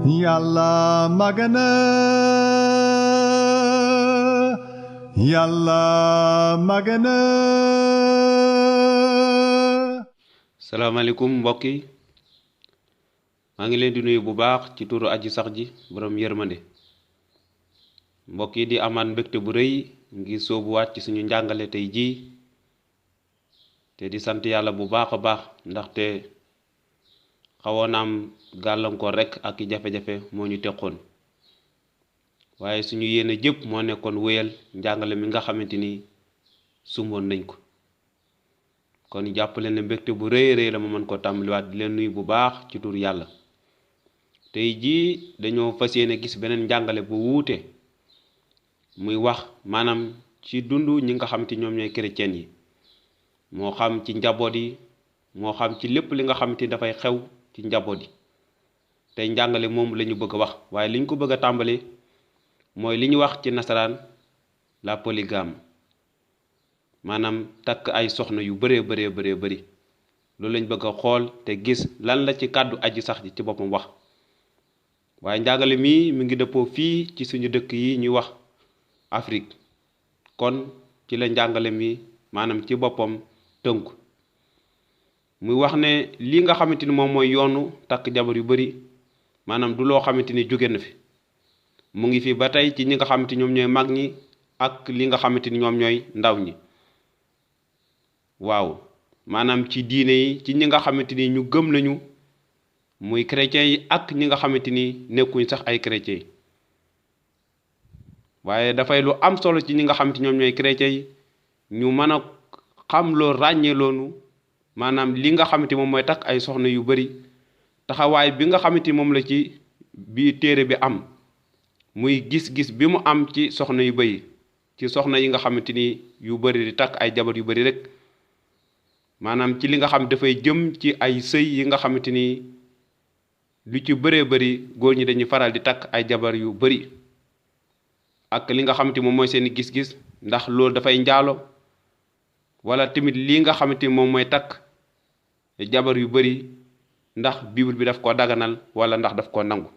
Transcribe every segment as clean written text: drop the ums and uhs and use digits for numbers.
Yàlla magana Yàlla magana. salaamaaleykum mbokk yi maa ngi leen di nuyu bu baax ci turu aji sax ji borom yërmande. mbokk yi di amaat mbégte bu rëy ngir soobuwaat ci suñu njàngale tey jii te di sant yàlla bu baax a baax ndaxte xawoon am gàllankoor rek ak i jafe-jafe moo ñu teqoon waaye suñu yéene jëpp moo nekkoon wéyal njàngale mi nga xamante ni sumboon nañ ko. kon jàppale ne mbégte bu rëy rëy la ma mën ko tàmbaliwaat di leen nuyu bu baax ci tur yàlla. tey jii dañoo fas yéene gis beneen njàngale bu wuute muy wax maanaam ci dundu ñi nga xam te ñoom ñooy chrétien yi moo xam ci njaboot yi moo xam ci lépp li nga xam te dafay xew ci njaboot yi. tey njàngale moom la ñu bëgg a wax waaye li ñu ko bëgg a tàmbali mooy li ñu wax ci nasaraan la polygame maanaam takk ay soxna yu bëree bëri loolu lañ bëgg a xool te gis lan la ci kàddu aji sax ji ci boppam wax. waaye njàngale mi ngi dëppoo fii ci suñu dëkk yi ñuy wax Afrique kon ci la njàngale mi maanaam ci boppam tënku muy wax ne li nga xamante ni moom mooy yoonu takk jabar yu bari maanaam du loo xamante ni jóge na fi mu ngi fi ba tey ci ñi nga xamante ñoom ñooy mag ñi ak li nga xamante ni ñoom ñooy ndaw ñi. waaw maanaam ci diine yi ci ñi nga xamante ni ñu gëm nañu muy chrétien yi ak ñi nga xamante ni nekkuñ sax ay chrétien yi waaye dafay lu am solo ci ñi nga xamante ñoom ñooy chrétien yi ñu mën a xam loo ràññee loonu maanaam li nga xamante moom mooy takk ay soxna yu bari taxawaay bi nga xamante moom la ci bi téere bi am muy gis-gis bi mu am ci soxna yu bari ci soxna yi nga xamante ni yu bari di takk ay jabar yu bari rek maanaam ci li nga xam dafay jëm ci ay sëy yi nga xamante ni lu ci bëree bëri góor ñi dañuy faral di takk ay jabar yu bari ak li nga xamante moom mooy seeni gis-gis ndax loolu dafay njaalo wala tamit lii nga xamante moom mooy takk jabar yu bari ndax bible bi daf ko daganal wala ndax daf ko nangu.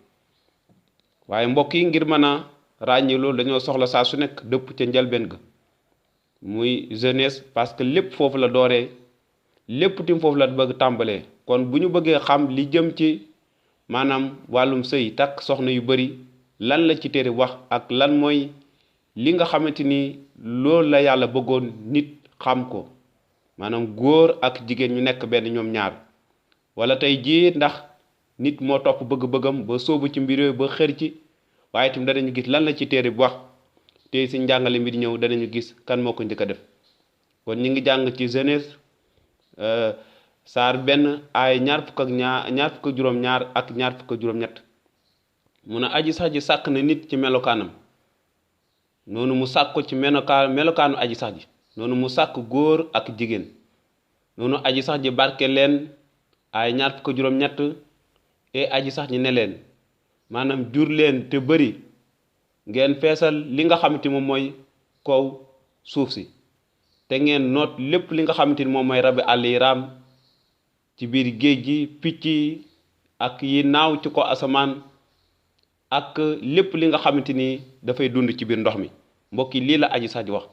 waaye mbokk yi ngir mën a ràññee loolu dañoo soxla saa su nekk dëpp ca njëlbeen ga muy jeunesse parce que lépp foofu la dooree lépp tim foofu la bëgg tàmbalee. kon bu ñu bëggee xam li jëm ci maanaam wàllum sëy takk soxna yu bari lan la ci téere wax ak lan mooy li nga xamante ni loolu la yàlla bëggoon nit xam ko maanaam góor ak jigéen ñu nekk benn ñoom ñaar wala tey jii ndax nit moo topp bëgg-bëggam ba sóobu ci mbir yooyu ba xër ci waaye itam danañu gis lan la ci téere bi wax te si njàngale mi di ñëw danañu gis kan moo ko njëkk a def. kon ñu ngi jàng ci Genèse saar benn ay ñaar fukk ak juróom-ñaar ak ñaar fukk ak juróom-ñett mu ne aji sax ji sàkk na nit ci melokaanam noonu mu sàkk ko ci melokaanu aji sax ji noonu mu sàkk góor ak jigéen noonu aji sax ji barke leen ay ñaar fukk ak juróom-ñett e aji sax ji ne leen maanaam jur leen te bari ngeen feesal li nga xamante moom mooy kaw suuf si te ngeen noot lépp li nga xamante ni moom mooy rabi àll yi raam ci biir géej gi picc yi ak yi naaw ci ko asamaan ak lépp li nga xamante ni dafay dund ci biir ndox mi. mbokk yi lii la aji sax ji wax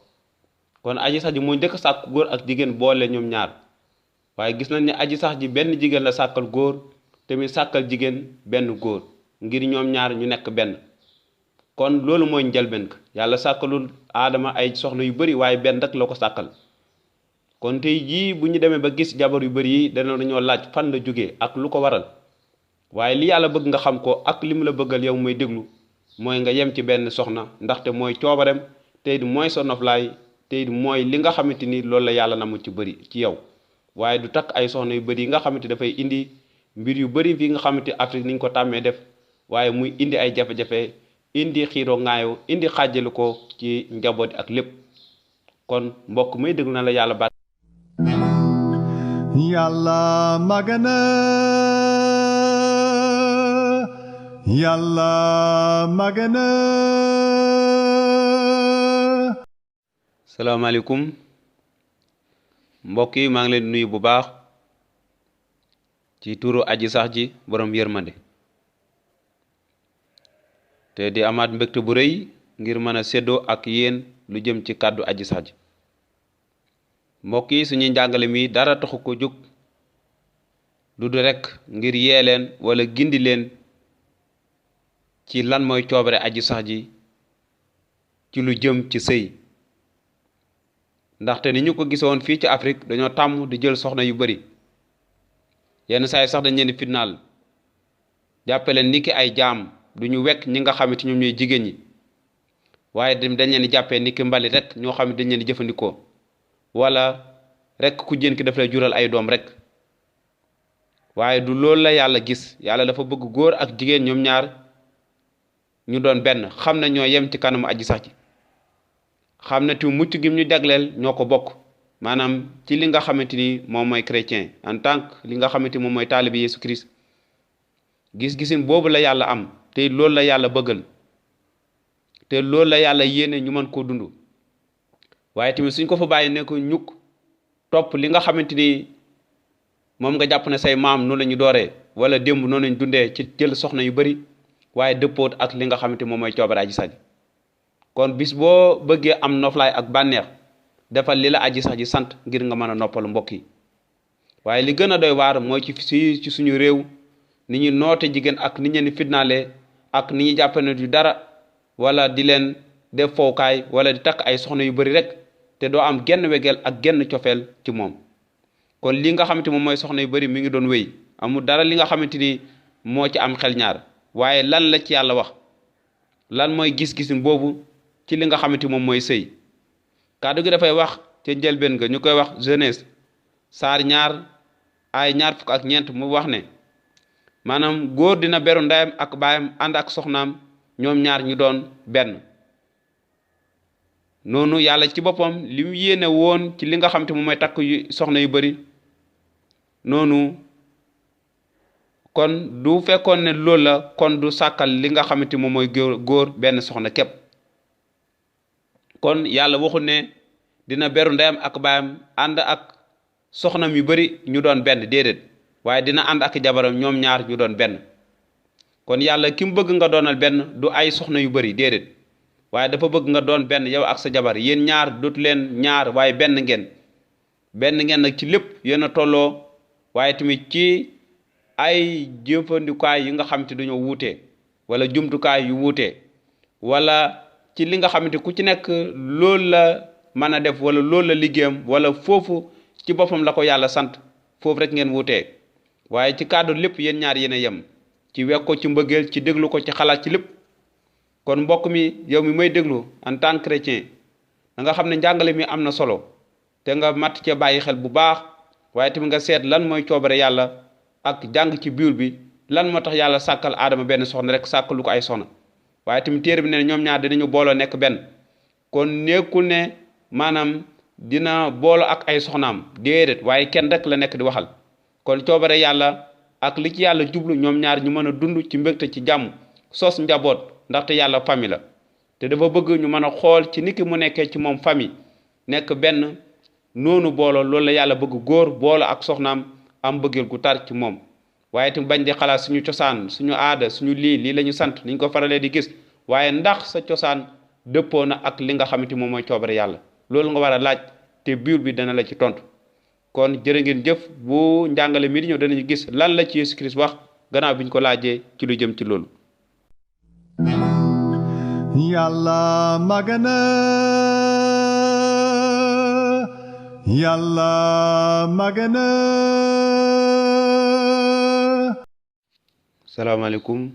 kon aji sax ji moo njëkk sàkk góor ak jigéen boole ñoom ñaar waaye gis nañ ne aji sax ji benn jigéen la sàkkal góor tamit sàkkal jigéen benn góor ngir ñoom ñaar ñu nekk benn. kon loolu mooy njëlbeen ka yàlla sàkkalul aadama ay soxna yu bari waaye benn rek la ko sàkkal. kon tey jii bu ñu demee ba gis jabar yu bari yi dañoo laaj fan la jógee ak lu ko waral waaye li yàlla bëgg nga xam ko ak li mu la bëggal yow mooy déglu mooy nga yem ci benn soxna ndaxte mooy coobarem tey di mooy sa noflaay tey di mooy li nga xamante ni loolu la yàlla namu ci bari ci yow waaye du takk ay soxna yu bari yi nga xamante dafay indi mbir yu bari fii nga xamante Afrique ni ñu ko tàmmee def waaye muy indi ay jafe-jafe indi xiiroo ŋaayoo indi xàjjali ko ci njaboot ak lépp. kon mbokk may déglu na la yàlla baat Yàlla magana Yàlla magana. salaamaaleykum mbokk yi maa ngi leen di nuyu bu baax ci turu aji sax ji borom yërmande te di amaat mbégte bu rëy ngir mën a séddoo ak yéen lu jëm ci kàddu aji sax ji. mbokk yi, suñuy njàngale mi dara taxu ko jóg du rek ngir yee leen wala gindi leen ci lan mooy coobare aji sax ji ci lu jëm ci sëy. ndaxte ni ñu ko gisoon fii ci Afrique dañoo tàmm di jël soxna yu bari, yenn saa yi sax dañ leen di fitnaal jàppe leen niki ay jaam, duñu wekk ñi nga xamante ñoom ñooy jigéen ñi, waaye dañ leen di jàppee niki mbali rek ñoo xam ne dañ leen di jëfandikoo, wala rek ku jën ki daf lay jural ay doom rek. waaye du loolu la yàlla gis. yàlla dafa bëgg góor ak jigéen ñoom ñaar ñu doon benn, xam na ñoo yem ci kanamu aji sax ji, xam na tu mucc gi ñu jagleel ñoo ko bokk, maanaam ci li nga xamante ni moom mooy chrétien en tant que li nga xamante ni moom mooy taalibe Yesu Christ. gis-gisin boobu la yàlla am, te loolu la yàlla bëggal, te loolu la yàlla yéene ñu mën koo dund. waaye tamit suñ ko fa bàyyi ne ko ñukk topp li nga xamante ni moom nga jàpp ne say maam noonu la ñu dooree, wala démb noonu lañ dundee ci jël soxna yu bari, waaye dëppoot ak li nga xamante moom mooy coobare aji sax ji. kon bis boo bëggee am noflaay ak bànneex, defal li la aji sax ji sant ngir nga mën a noppalu mbokk yi. waaye li gën a doy waar mooy ci suñu réew ni ñu noote jigéen ak ni ñu leen fitnaale ak ni ñu jàpp ne du dara, wala di leen def fowkaay wala di takk ay soxna yu bari rek te doo am genn wegeel ak genn cofeel ci moom. kon li nga xamante moom mooy soxna yu bari mi ngi doon wéy, amul dara li nga xamante ni moo ci am xel ñaar. waaye lan la ci yàlla wax, lan mooy gis-gisin boobu ci li nga xamante moom mooy sëy. kàddu gi dafay wax ca njëlbeen nga ñu koy wax Genèse saar 2 ay 24 mu wax ne maanaam góor dina beru ndeyam ak baayam ànd ak soxnaam, ñoom ñaar ñu doon benn. noonu yàlla ci boppam li mu yéene woon ci li nga xamante moom mooy takk soxna yu bari noonu, kon du fekkoon ne loolu la, kon du sàkkal li nga xamante moom mooy góor benn soxna képp. kon yàlla waxul ne dina beru ndeyam ak baayam ànd ak soxnam yu bari ñu doon benn, déedéet, waaye dina ànd ak jabaram ñoom ñaar ñu doon benn. kon yàlla ki mu bëgg nga doonal benn du ay soxna yu bari, déedéet, waaye dafa bëgg nga doon benn yow ak sa jabar. yéen ñaar dootu leen ñaar waaye benn ngeen nag ci lépp yéen a tolloo, waaye tamit ci ay jëfandikaay yi nga xamante dañoo wuute, wala jumtukaay yu wuute, wala ci li nga xamante ku ci nekk loolu la mën a def, wala loolu la liggéeyam, wala foofu ci boppam la ko yàlla sant, foofu rek ngeen wuutee. waaye ci cadre lépp yéen ñaar yéen a yem, ci wekk ko, ci mbëggeel, ci déglu ko, ci xalaat, ci lépp. kon mbokk mi, yow mi may déglu en tant que chrétien, da nga xam ne njàngale mi am na solo, te nga matt cee bàyyi xel bu baax. waaye tamit nga seet lan mooy coobare yàlla ak jàng ci biir bi lan moo tax yàlla sàkkal aadama benn soxna rek sàkkalu ko ay soxna. waaye tamit téere bi ne ñoom ñaar dinañu booloo nekk benn. kon nekkul ne maanaam dina booloo ak ay soxnaam, déedéet, waaye kenn rek la nekk di waxal. kon coobare yàlla ak li ci yàlla jublu ñoom ñaar ñu mën a dund ci mbégte, ci jàmm, sos njaboot, ndaxte yàlla famille la. te dafa bëgg ñu mën a xool ci niki mu nekkee ci moom famille nekk benn noonu booloo. loolu la yàlla bëgg, góor booloo ak soxnaam am bëggeel gu tar ci moom. waaye tamit bañ di xalaat suñu cosaan, suñu aada, suñu lii la ñu sant, niñ ko faralee di gis, waaye ndax sa cosaan dëppoo na ak li nga xamante moom mooy coobare yàlla. loolu nga war a laaj, te biir bi dana la ci tontu. kon jërë ngeen jëf. bu njàngale mi di ñëw danañu gis lan la ci Yesu Christ wax gannaaw biñ ko laajee ci lu jëm ci loolu. Yàlla magana, Yàlla magana. salaamaaleykum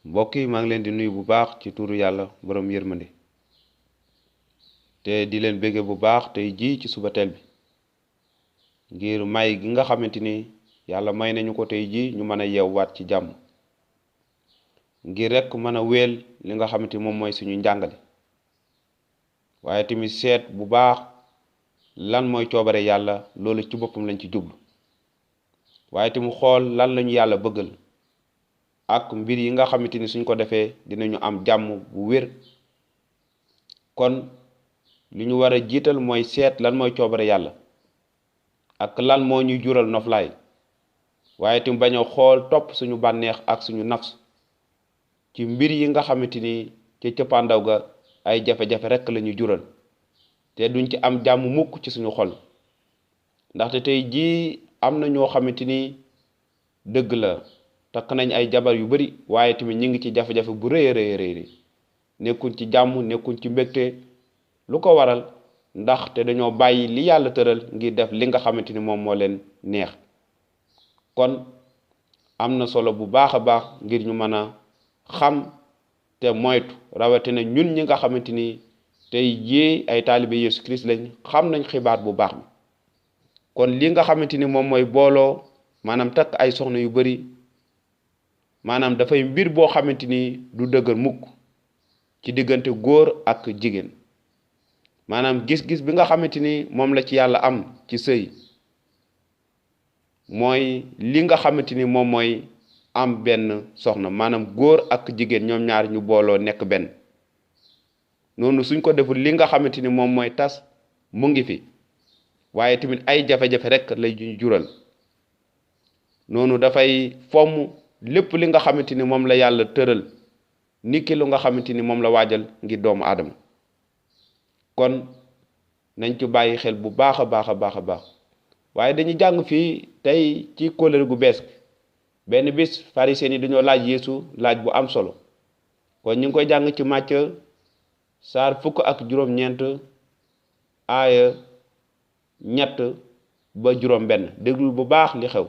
mbokk yi, maa ngi leen di nuyu bu baax ci turu yàlla borom yërmande, te di leen béggee bu baax tey ji ci suba teel bi ngir may gi nga xamante ni yàlla may nañu ko tey ji ñu mën a yeewwaat ci jàmm, ngir rek mën a wéel li nga xamante moom mooy suñu njàngale. waaye tamit seet bu baax lan mooy coobare yàlla, loolu ci boppam lañ ci jublu. waaye tamit xool lan lañu yàlla bëggal ak mbir yi nga xamante ni suñ ko defee dinañu am jàmm bu wér. kon li ñu war a jiital mooy seet lan mooy coobare yàlla ak lan moo ñuy jural noflaay, waaye tamit bañ a xool topp suñu bànneex ak suñu nafs. ci mbir yi nga xamante ni ca cëppaandaw ga ay jafe-jafe rekk lañu jural te duñ ci am jàmm mukk ci suñu xol ndaxte tey jii am na ñoo xamante ni dëgg la takk nañ ay jabar yu bari waaye tamit ñi ngi ci jafe-jafe bu rëy a rëy nekkuñ ci jàmm nekkuñ ci mbégte lu ko waral ndax te dañoo bàyyi li yàlla tëral ngir def li nga xamante ni moom moo leen neex kon am na solo bu baax a baax ngir ñu mën a xam te moytu rawatina ñun ñi nga xamante ni tey jii ay taalibe Yeesu Christ lañ xam nañ xibaar bu baax bi kon li nga xamante ni moom mooy booloo maanaam takk ay soxna yu bari maanaam dafay mbir boo xamante ni du dëgër mukk ci diggante góor ak jigéen maanaam gis-gis bi nga xamante ni moom la ci yàlla am ci sëy mooy li nga xamante ni moom mooy am benn soxna maanaam góor ak jigéen ñoom ñaar ñu booloo nekk benn noonu suñ ko deful li nga xamante ni moom mooy tas mu ngi fi waaye tamit ay jafe-jafe rek lay jural noonu dafay fomm lépp li nga xamante ni moom la yàlla tëral niki lu nga xamante ni moom la waajal ngir doomu aadama kon nañ ci bàyyi xel bu baax a baax waaye dañuy jàng fii tey ci kóllëre gu bees benn bis pharisien yi dañoo laaj Yeesu laaj bu am solo kon ñu ngi koy jàng ci Màcc saar 17 aaya 3 ba 7 déglul bu baax li xew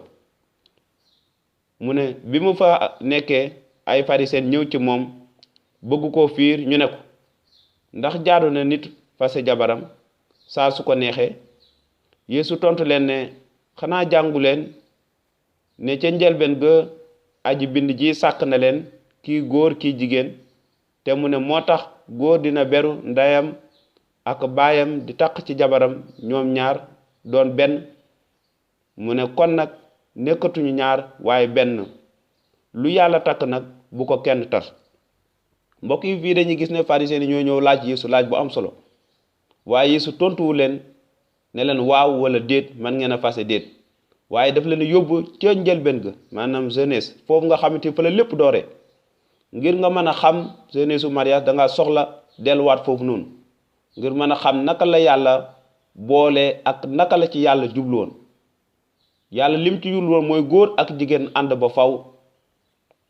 mu ne bi mu fa nekkee ay pharisien ñëw ci moom bëgg koo fiir ñu ne ko ndax jaadu na nit fase jabaram saa su ko neexee Yeesu tontu leen ne xanaa jàngu leen ne ca njëlbeen ga aji bind ji sàkk na leen kii góor kii jigéen te mu ne moo tax góor dina beru ndeyam ak baayam di taq ci jabaram ñoom ñaar doon benn mu ne kon nag nekkatuñu ñaar waaye benn lu yàlla takk nag bu ko kenn tas mbokk yi fii dañuy gis ne pharisiens yi ñoo ñëw laaj Yeesu laaj bu am solo waaye Yeesu tontuwu leen ne leen waaw wala déet man ngeen a fase déet waaye daf leen yóbbu ca njëlbeen ga maanaam jeunesse foofu nga xamante fa la lépp doore ngir nga mën a xam jeunesse u mariage da nga soxla delluwaat foofu noonu ngir mën a xam naka la yàlla boole ak naka la ci yàlla jublu woon yàlla lim ci jublu woon mooy góor ak jigéen ànd ba faw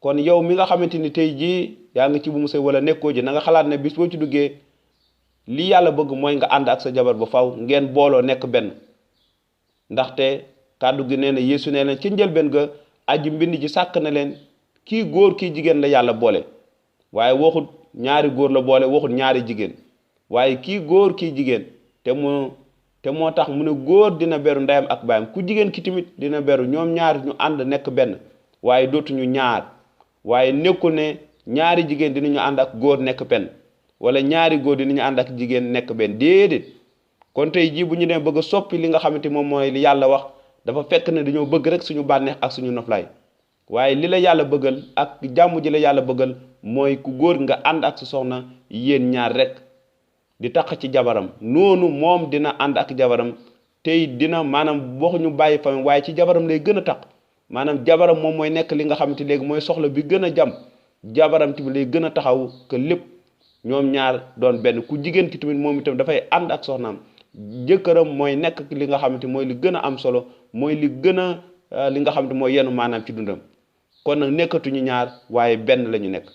kon yow mi nga xamante ni tey jii yaa ngi ci bu mu sëy wala nekkoo ji na nga xalaat ne bis boo ci duggee li yàlla bëgg mooy nga ànd ak sa jabar ba faw ngeen booloo nekk benn ndaxte kàddu gi nee na Yeesu nee na ci njëlbeen ga aji mbind ji sàkk na leen kii góor kii jigéen la yàlla boole waaye waxut ñaari góor la boole waxut ñaari jigéen waaye kii góor kii jigéen te moo tax mu ne góor dina beru ndeyam ak baayam ku jigéen ki tamit dina beru ñoom ñaar ñu ànd nekk benn waaye dootuñu ñaar waaye nekkul ne ñaari jigéen dinañu ànd ak góor nekk benn wala ñaari góor dinañu ànd ak jigéen nekk benn déedéet kon tey jii bu ñu dem bëgg a soppi li nga xamante moom mooy li yàlla wax dafa fekk ne dañoo bëgg rek suñu bànneex ak suñu noflaay waaye li la yàlla bëggal ak jàmm ji la yàlla bëggal mooy ku góor nga ànd ak sa soxna yéen ñaar rek di taq ci jabaram noonu moom dina ànd ak jabaram tey dina maanaam waxuñu bàyyi famille waaye ci jabaram lay gën a taq maanaam jabaram moom mooy nekk li nga xamante léegi mooy soxla bi gën a jam jabaram tamit lay gën a taxaw que lépp ñoom ñaar doon benn ku jigéen ki tamit moom itam dafay ànd ak soxnaam jëkkëram mooy nekk li nga xamante mooy li gën a am solo mooy li gën a li nga xamante mooy yenu maanaam ci dundam kon nag nekkatuñu ñaar waaye benn la ñu nekk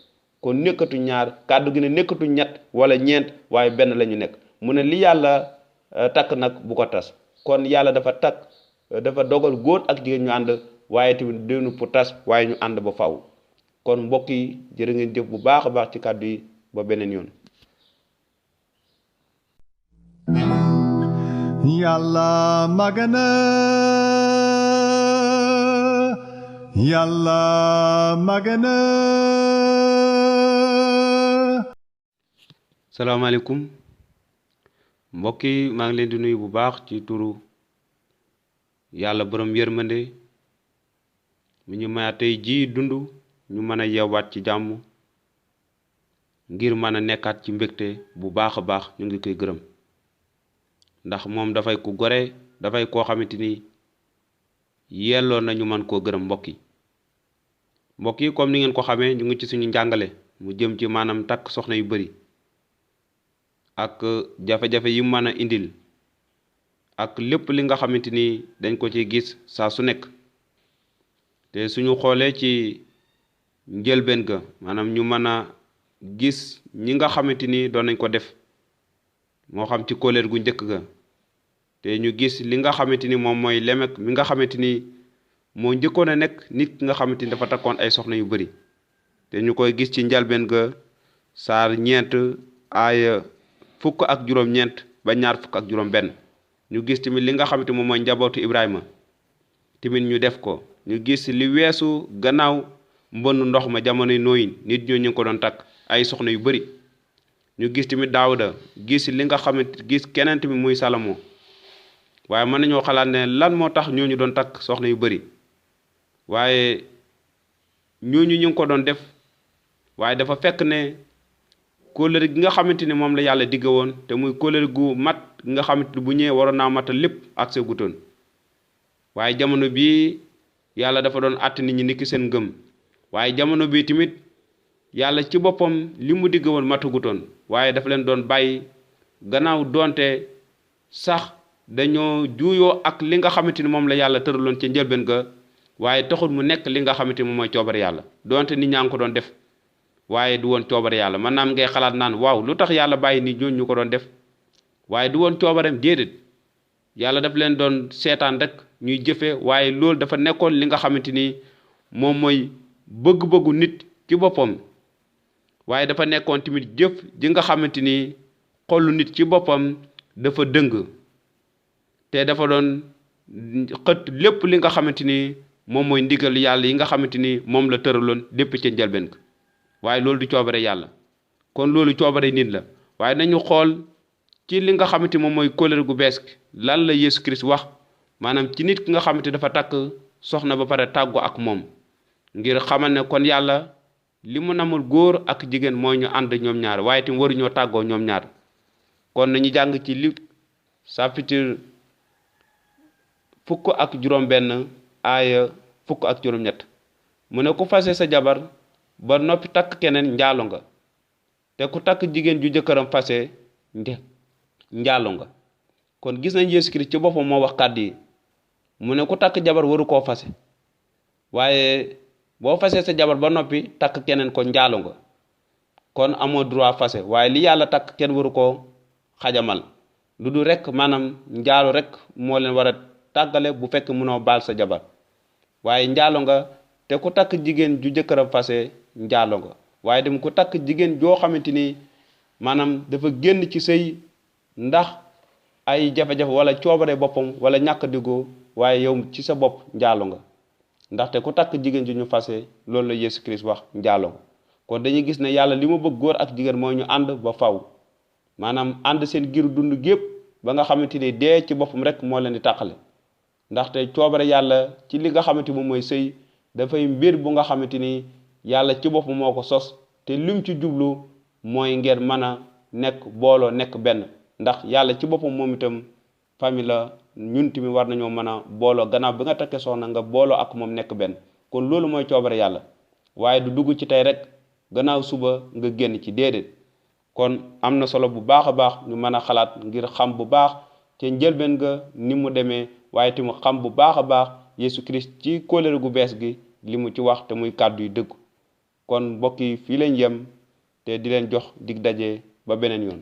kon nekkatuñ ñaar kàddu gi ne nekkatuñ ñett wala ñeent waaye benn la ñu nekk mu ne li yàlla takk nag bu ko tas kon yàlla dafa dogal góor ak jigéen ñu ànd waaye tamit déwnu pour tas waaye ñu ànd ba faw kon mbokk yi jërë ngeen jëf bu baax a baax ci kàddu yi ba beneen yoon. Yàlla magana Yàlla magana. salaamaaleykum mbokk yi maa ngi leen di nuyu bu baax ci turu yàlla borom yërmande mi ñu maya tey jii dund ñu mën a yeewaat ci jàmm ngir mën a nekkaat ci mbégte bu baax a baax ñu ngi koy gërëm ndax moom dafay ku gore dafay koo xamante ni yelloo nañu mën koo gërëm mbokk yi comme ni ngeen ko xamee ñu ngi ci suñu njàngale mu jëm ci maanaam takk soxna yu bari ak jafe-jafe yi mën a indil ak lépp li nga xamante ni dañ ko ci gis saa su nekk te suñu xoolee ci njëlbeen ga maanaam ñu mën a gis ñi nga xamante ni doon nañ ko def moo xam ci kóllëre gu njëkk ga te ñu gis li nga xamante ni moom mooy Lémek mi nga xamante ni moo njëkkoon a nekk nit ki nga xamante ni dafa takkoon ay soxna yu bari te ñu koy gis ci njalbeen ga saar 9 aaya 19 ba ñaar 21 ñu gis tamit li nga xamante moom mooy njabootu Ibrahima tamit ñu def ko ñu gis li weesu gannaaw mbënn ndox ma jamonoy nooyin nit ñoo ñu ngi ko doon takk ay soxna yu bari ñu gis tamit Daawuda gis li nga xamante gis keneen tamit muy Salomo waaye mën nañoo xalaat ne lan moo tax ñooñu doon takk soxna yu bari waaye ñooñu ñu ngi ko doon def waaye dafa fekk ne kóllëre gi nga xamante ni moom la yàlla digge woon te muy kóllëre gu mat nga xamante ni bu ñëwee waroon naa matal lépp ak sa gutoon waaye jamono bii yàlla dafa doon àtt nit ñi niki seen ngëm waaye jamono bii tamit yàlla ci boppam li mu digge woon matagutoon waaye dafa leen doon bàyyi gannaaw doonte sax dañoo juuyoo ak li nga xamante ni moom la yàlla tëraloon ca njëlbeen ga waaye taxul mu nekk li nga xamante ni moom mooy coobare yàlla doonte nit ñaa ngi ko doon def waaye du woon coobare yàlla man naam ngay xalaat naan waaw lu tax yàlla bàyyi nit ñooñu ñu ko doon def waaye du woon coobareem déedéet yàlla daf leen doon seetaan rek ñuy jëfe waaye loolu dafa nekkoon li nga xamante ni moom mooy bëgg-bëggu nit ci boppam waaye dafa nekkoon tamit jëf ji nga xamante ni xolu nit ci boppam dafa dëng te dafa doon xët lépp li nga xamante ni moom mooy ndigal yàlla yi nga xamante ni moom la tëraloon lépp ca njëlbeen ka waaye loolu du coobare yàlla kon loolu coobare nit la waaye nañu xool ci li nga xamante moom mooy kóllëre gu bees lan la Yeesu Christ wax maanaam ci nit ki nga xamante dafa takk soxna ba pare tàggoo ak moom ngir xamal ne kon yàlla li mu namul góor ak jigéen mooy ñu ànd ñoom ñaar waaye tamit waruñoo tàggoo ñoom ñaar kon nañu jàng ci Luc chapitre 17 aaya 17 mu ne ku fase sa jabar ba noppi takk keneen njaalo nga te ku takk jigéen ju jëkkëram fase njaalo nga kon gis nañ Yeesu Kirist ci boppam moo wax kàddu yi mu ne ku takk jabar waru koo fase waaye boo fasee sa jabar ba noppi takk keneen ko njaalo nga kon amoo droit fase waaye li yàlla takk kenn waru koo xajamal lu dul rek maanaam njaalo rek moo leen war a tàggale bu fekk mënoo baal sa jabar waaye njaalo nga te ku takk jigéen ju jëkkëram fase njaalo nga waaye dem ku takk jigéen joo xamante ni maanaam dafa génn ci sëy ndax ay jafe-jafe wala coobare boppam wala ñàkk diggoo waaye yow ci sa bopp njaalo nga ndaxte ku takk jigéen ju ñu fase loolu la Yeesu Christ wax njaalo nga kon dañuy gis ne yàlla li mu bëgg góor ak jigéen mooy ñu ànd ba faw maanaam ànd seen giru dund gépp ba nga xamante ni dee ci boppam rek moo leen di tàqale ndaxte coobare yàlla ci li nga xamante moom mooy sëy dafay mbir bu nga xamante ni yàlla ci boppam moo ko sos te lim ci jublu mooy ngeen mën a nekk booloo nekk benn ndax yàlla ci boppam moom itam famille la ñun tamit war nañoo mën a booloo gannaaw bi nga takkee soxna nga booloo ak moom nekk benn kon loolu mooy coobare yàlla waaye du dugg ci tey rek gannaaw suba nga génn ci déedéet kon am na solo bu baax a baax ñu mën a xalaat ngir xam bu baax te njëlbeen nga ni mu demee waaye tamit xam bu baax a baax Yeesu Christ ci kóllëre gu bees gi li mu ci wax te muy kàddu yu dëgg kon mbokk yi fii lañ yem te di leen jox dig daje ba beneen yoon